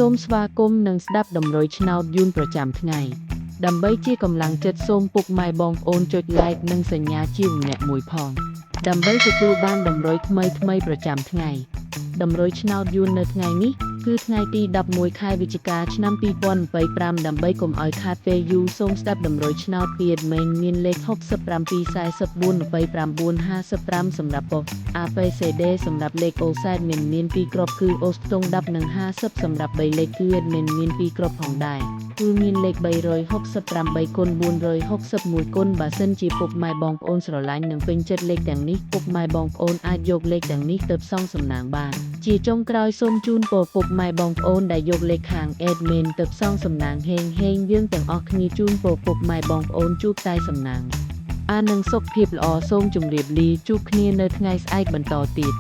សូមស្វាគមន៍និងស្ដាប់តម្រុយឆ្នោតយួនប្រចាំថ្ងៃដើម្បីជាកម្លាំងចិត្តសូមពុកម៉ែបងប្អូនចុច like និងសញ្ញាជាម្នាក់មួយផងដើម្បីទទួលបានតម្រុយថ្មីប្រចាំថ្ងៃតម្រុយឆ្នោតយួននៅថ្ងៃនេះគឺថ្ងៃទី11ខែវិច្ឆិកាឆ្នាំ2025ដើម្បីកុំឲ្យខាតពេលយូរសូមស្ដាប់តម្រុយឆ្នោតពីadminមានលេខ67442955សម្រាប់ប៉ុស ABCD សម្រាប់លេខ OSAT មាន2គ្រាប់គឺ អូសខ្ទង់10និង50សម្រាប់3លេខគឺ admin មាន2គ្រាប់ផងដែរគឺមានលេខ368គុណ461គុណបើសិនជាពុកម៉ែបងប្អូនស្រឡាញ់និងពេញចិត្តលេខទាំងនេះពុកម៉ែបងប្អូនអាចយកលេខទាំងនេះទៅផ្សងសំណាងបានជាចុងក្រោយសូមជូនពរពុកម៉ែបងប្អូនដែលយកលេខខាង admin ទៅផ្សងសំណាងហេងយើងទាំងអស់គ្នាជូនពរពុកម៉ែបងប្អូនជួបតែសំណាងនិងសុខភាពល្អសូមជម្រាបលាជួបគ្នានៅថ្ងៃស្អែកបន្តទៀត